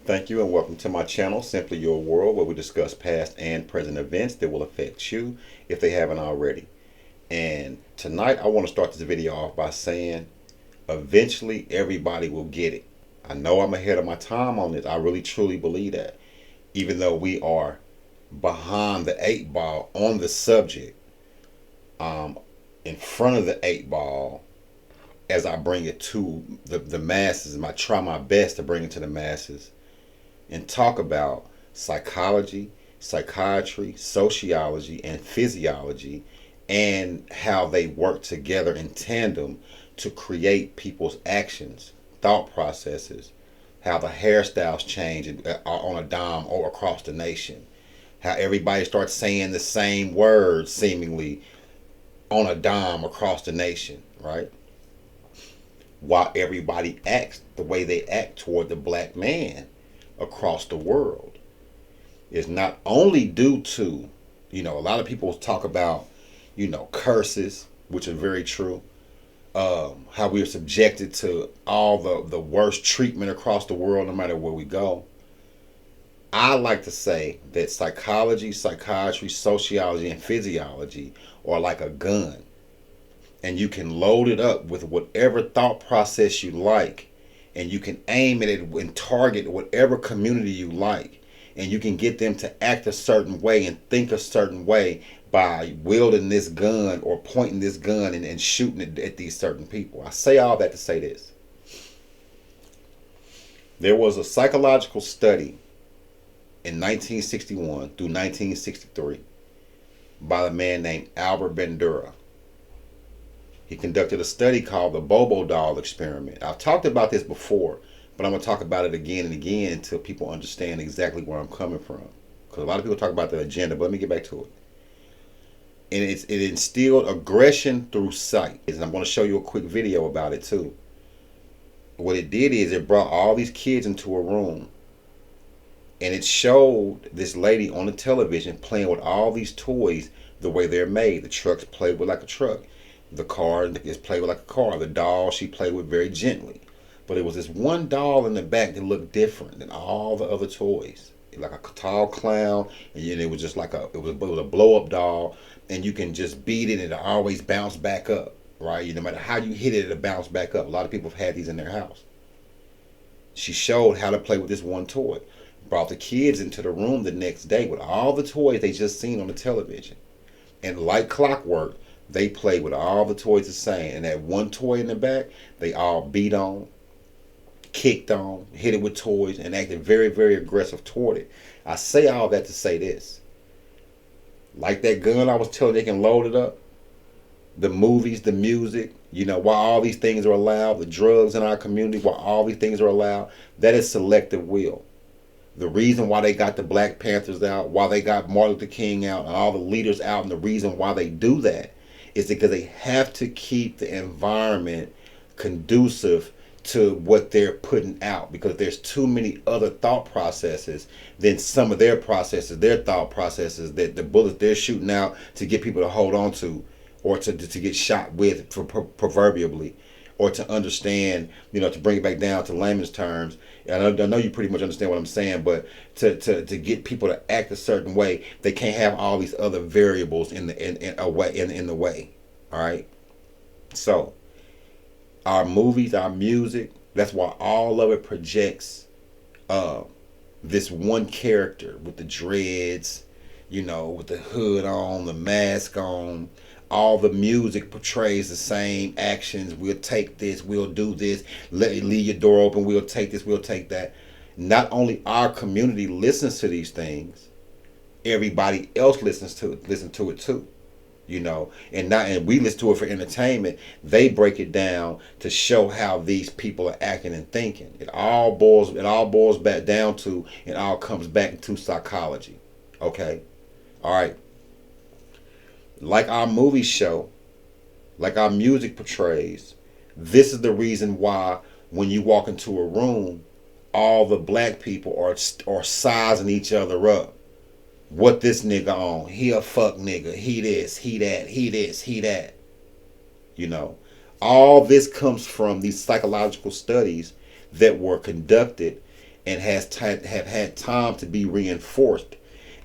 Thank you and welcome to my channel, Simply Your World, where we discuss past and present events that will affect you if they haven't already. And tonight I want to start this video off by saying eventually everybody will get it. I know I'm ahead of my time on this. I really truly believe that. Even though we are behind the eight ball on the subject, in front of the eight ball as I bring it to the masses, and I try my best to bring it to the masses and talk about psychology, psychiatry, sociology, and physiology, and how they work together in tandem to create people's actions, thought processes, how the hairstyles change on a dime or across the nation, how everybody starts saying the same words seemingly on a dime across the nation, right? While everybody acts the way they act toward the black man across the world is not only due to, a lot of people talk about, curses, which are very true. How we are subjected to all the worst treatment across the world, no matter where we go. I like to say that psychology, psychiatry, sociology, and physiology are like a gun. And you can load it up with whatever thought process you like, and you can aim it at and target whatever community you like, and you can get them to act a certain way and think a certain way by wielding this gun or pointing this gun and shooting it at these certain people. I say all that to say this. There was a psychological study in 1961 through 1963 by a man named Albert Bandura. He conducted a study called the Bobo doll experiment. I've talked about this before, but I'm going to talk about it again and again until people understand exactly where I'm coming from. Because a lot of people talk about the agenda, but let me get back to it. And it instilled aggression through sight. And I'm going to show you a quick video about it too. What it did is it brought all these kids into a room. And it showed this lady on the television playing with all these toys the way they're made. The trucks played with like a truck. The car is played with like a car. The doll she played with very gently. But it was this one doll in the back that looked different than all the other toys. Like a tall clown, and it was just like it was a blow up doll, and you can just beat it and it'll always bounce back up, right? No matter how you hit it, it'll bounce back up. A lot of people have had these in their house. She showed how to play with this one toy. Brought the kids into the room the next day with all the toys they just seen on the television. And like clockwork, they played with all the toys the same. And that one toy in the back, they all beat on, kicked on, hit it with toys, and acted very, very aggressive toward it. I say all that to say this. Like that gun I was telling you, they can load it up. The movies, the music, why all these things are allowed, the drugs in our community, why all these things are allowed, that is selective will. The reason why they got the Black Panthers out, why they got Martin Luther King out, and all the leaders out, and the reason why they do that is because they have to keep the environment conducive to what they're putting out, because there's too many other thought processes than some of their processes, their thought processes, that the bullets they're shooting out to get people to hold on to, or to get shot with, proverbially, or to understand, to bring it back down to layman's terms. And I know you pretty much understand what I'm saying, but to get people to act a certain way, they can't have all these other variables in the way. All right. So our movies, our music, that's why all of it projects this one character with the dreads, with the hood on, the mask on. All the music portrays the same actions. We'll take this, we'll do this, leave your door open, we'll take this, we'll take that. Not only our community listens to these things, everybody else listens to it too. And we listen to it for entertainment. They break it down to show how these people are acting and thinking. It all boils back down to, it all comes back to psychology. Okay? All right. Like our movies show, like our music portrays, this is the reason why when you walk into a room, all the black people are sizing each other up. What this nigga on? He a fuck nigga. He this, he that, he this, he that. All this comes from these psychological studies that were conducted and have had time to be reinforced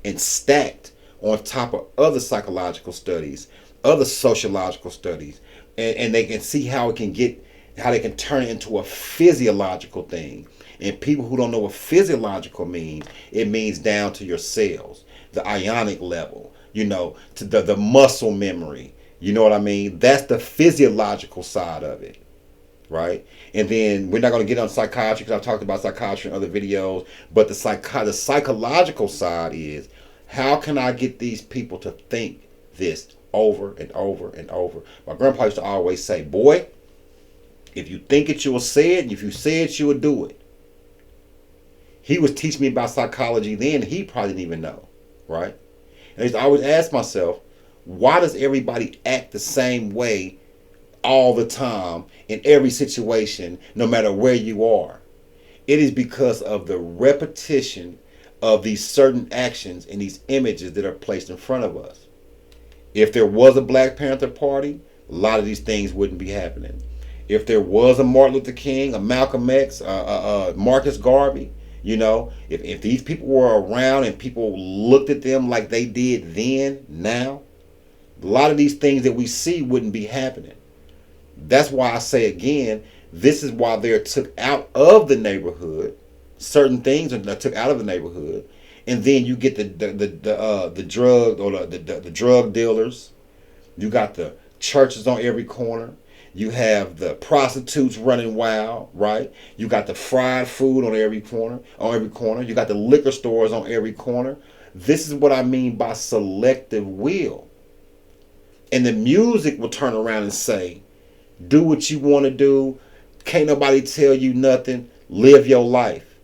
and stacked on top of other psychological studies, other sociological studies, and they can see how they can turn it into a physiological thing. And people who don't know what physiological means, it means down to your cells, the ionic level, to the muscle memory. You know what I mean? That's the physiological side of it, right? And then we're not going to get on psychiatry because I've talked about psychiatry in other videos, but the psychological side is, how can I get these people to think this over and over and over? My grandpa used to always say, boy, if you think it, you will say it. And if you say it, you will do it. He was teaching me about psychology then. He probably didn't even know, right? And I used to always ask myself, why does everybody act the same way all the time in every situation, no matter where you are? It is because of the repetition of these certain actions and these images that are placed in front of us. If there was a Black Panther Party, a lot of these things wouldn't be happening. If there was a Martin Luther King, a Malcolm X, Marcus Garvey, if these people were around and people looked at them like they did then, now, a lot of these things that we see wouldn't be happening. That's why I say again, this is why they're took out of the neighborhood. Certain things are took out of the neighborhood, and then you get the drug or the drug dealers. You got the churches on every corner. You have the prostitutes running wild, right? You got the fried food on every corner. You got the liquor stores on every corner. This is what I mean by selective will. And the music will turn around and say, do what you want to do. Can't nobody tell you nothing. Live your life.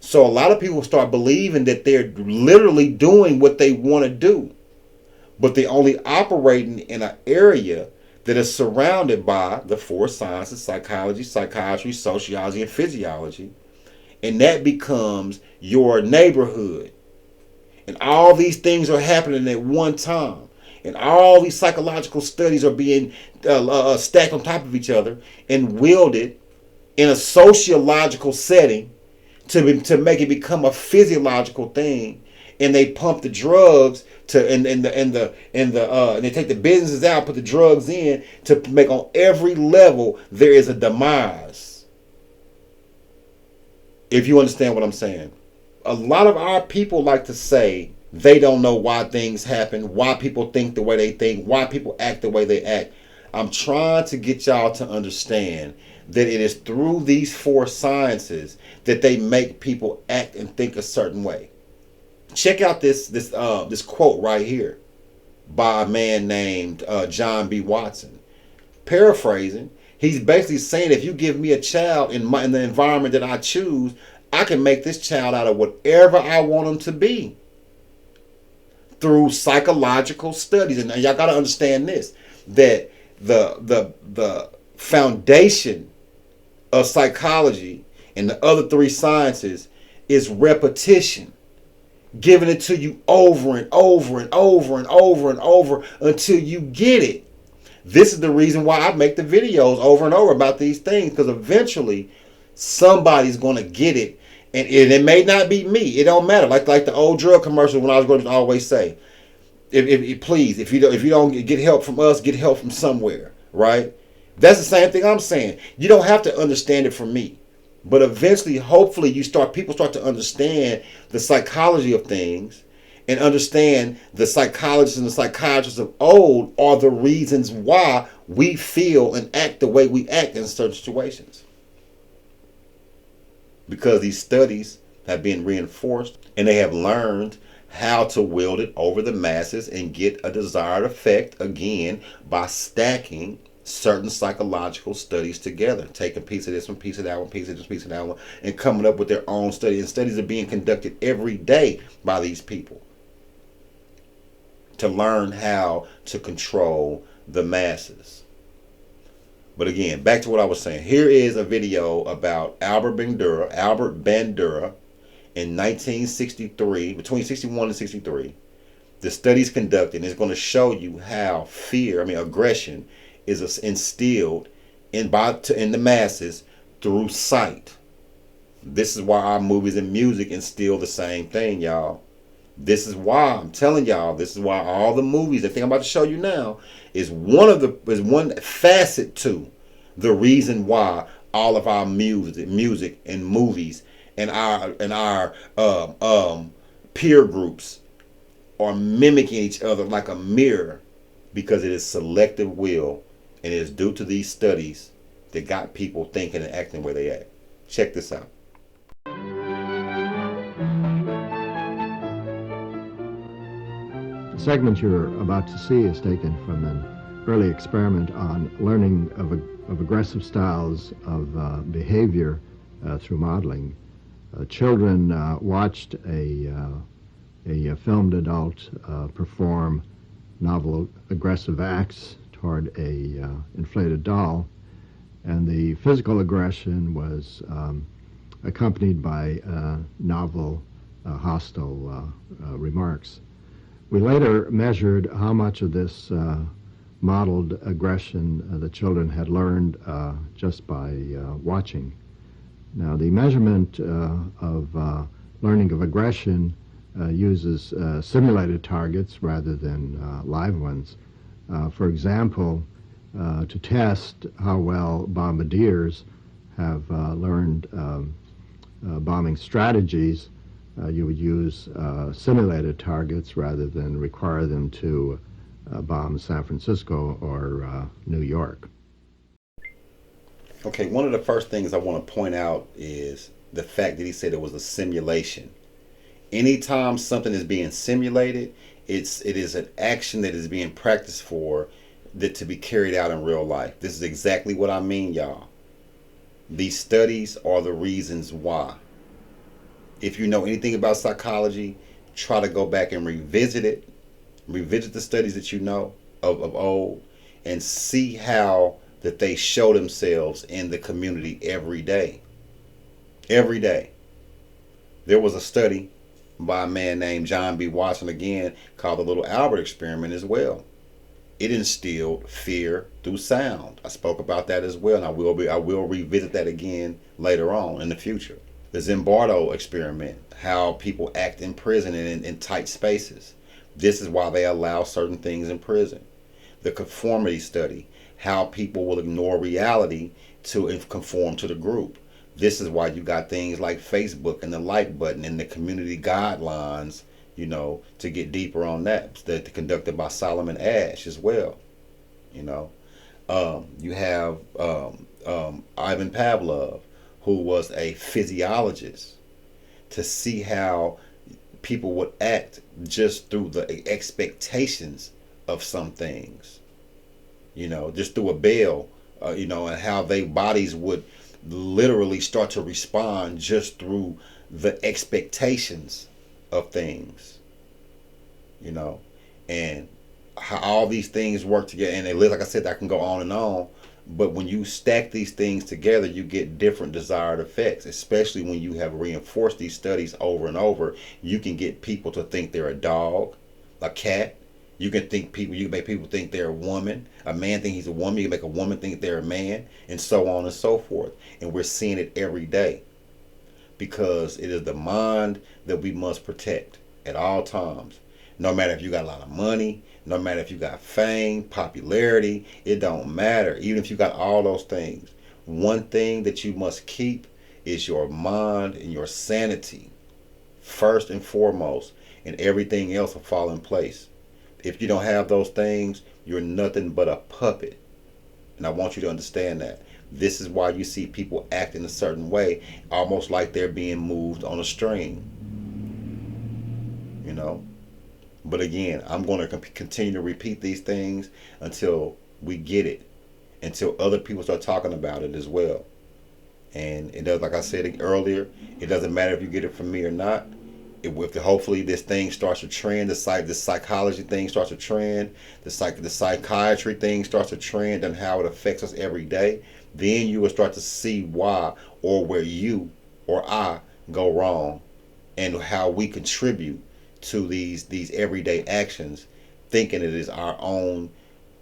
So a lot of people start believing that they're literally doing what they want to do. But they're only operating in an area that is surrounded by the four sciences: psychology, psychiatry, sociology, and physiology. And that becomes your neighborhood. And all these things are happening at one time. And all these psychological studies are being stacked on top of each other and wielded in a sociological setting to make it become a physiological thing. And they pump the drugs and they take the businesses out, put the drugs in to make on every level there is a demise. If you understand what I'm saying. A lot of our people like to say they don't know why things happen, why people think the way they think, why people act the way they act. I'm trying to get y'all to understand that it is through these four sciences that they make people act and think a certain way. Check out this quote right here by a man named John B. Watson. Paraphrasing, he's basically saying, if you give me a child in the environment that I choose, I can make this child out of whatever I want him to be through psychological studies. And y'all got to understand this, that the foundation of psychology and the other three sciences is repetition. Giving it to you over and over and over and over and over until you get it. This is the reason why I make the videos over and over about these things, because eventually somebody's going to get it, and it may not be me. It don't matter. Like the old drug commercial when I was going to always say, if you don't get help from us, get help from somewhere, right? That's the same thing I'm saying. You don't have to understand it from me. But eventually, hopefully, people start to understand the psychology of things and understand the psychologists and the psychiatrists of old are the reasons why we feel and act the way we act in certain situations. Because these studies have been reinforced and they have learned how to wield it over the masses and get a desired effect, again, by stacking certain psychological studies together, taking a piece of this one, piece of that one, piece of this, piece of that one, and coming up with their own study. And studies are being conducted every day by these people to learn how to control the masses. But again, back to what I was saying. Here is a video about Albert Bandura in 1963, between 61 and 63. The studies conducted, and it's going to show you how aggression is instilled in the masses through sight. This is why our movies and music instill the same thing, y'all. This is why I'm telling y'all. This is why all the movies, the thing I'm about to show you now, is one facet to the reason why all of our music and movies and our peer groups are mimicking each other like a mirror, because it is selective will, and it is due to these studies that got people thinking and acting where they act. Check this out. The segment you're about to see is taken from an early experiment on learning of aggressive styles of behavior through modeling. Children watched a filmed adult perform novel aggressive acts toward a inflated doll, and the physical aggression was accompanied by novel hostile remarks. We later measured how much of this modeled aggression the children had learned just by watching. Now, the measurement of learning of aggression uses simulated targets rather than live ones. For example, to test how well bombardiers have learned bombing strategies, you would use simulated targets rather than require them to bomb San Francisco or New York. Okay, one of the first things I want to point out is the fact that he said it was a simulation. Anytime something is being simulated, it is an action that is being practiced for that to be carried out in real life. This is exactly what I mean, y'all. These studies are the reasons why. If you know anything about psychology, try to go back and revisit it. Revisit the studies that you know of old, and see how that they show themselves in the community every day. Every day. There was a study by a man named John B. Watson, again, called the Little Albert Experiment as well. It instilled fear through sound. I spoke about that as well, and I will revisit that again later on in the future. The Zimbardo Experiment, how people act in prison and in tight spaces. This is why they allow certain things in prison. The conformity study, how people will ignore reality to conform to the group. This is why you got things like Facebook and the like button and the community guidelines, to get deeper on that conducted by Solomon Ash as well. You have Ivan Pavlov, who was a physiologist, to see how people would act just through the expectations of some things, just through a bell, and how their bodies would literally start to respond just through the expectations of things, and how all these things work together. And like I said, I can go on and on, but when you stack these things together, you get different desired effects, especially when you have reinforced these studies over and over. You can get people to think they're a dog, a cat. You can make people think they're a woman. A man think he's a woman. You can make a woman think they're a man, and so on and so forth. And we're seeing it every day, because it is the mind that we must protect at all times. No matter if you got a lot of money, no matter if you got fame, popularity, it don't matter. Even if you got all those things, one thing that you must keep is your mind and your sanity first and foremost, and everything else will fall in place. If you don't have those things, you're nothing but a puppet. And I want you to understand that. This is why you see people act in a certain way, almost like they're being moved on a string. But again, I'm going to continue to repeat these things until we get it, until other people start talking about it as well. And it does, like I said earlier, it doesn't matter if you get it from me or not. Hopefully this thing starts to trend, the psychology thing starts to trend, the psychiatry thing starts to trend, and how it affects us every day. Then you will start to see why or where you or I go wrong, and how we contribute to these everyday actions, thinking it is our own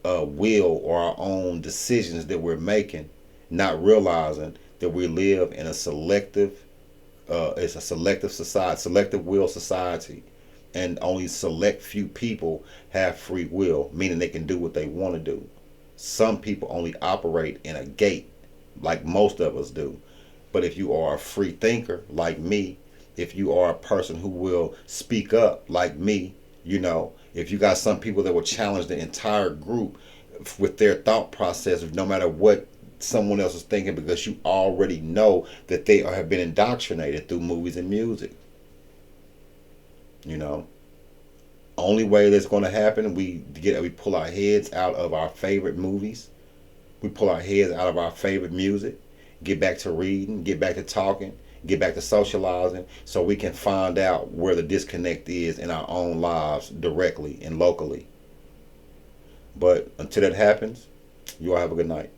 will or our own decisions that we're making, not realizing that we live in a selective It's a selective society, selective will society, and only select few people have free will, meaning they can do what they want to do. Some people only operate in a gate, like most of us do. But if you are a free thinker like me, if you are a person who will speak up like me, if you got some people that will challenge the entire group with their thought process, no matter what someone else is thinking, because you already know that they have been indoctrinated through movies and music. You know, only way that's going to happen, we pull our heads out of our favorite movies, we pull our heads out of our favorite music, get back to reading, get back to talking, get back to socializing, so we can find out where the disconnect is in our own lives directly and locally. But until that happens, you all have a good night.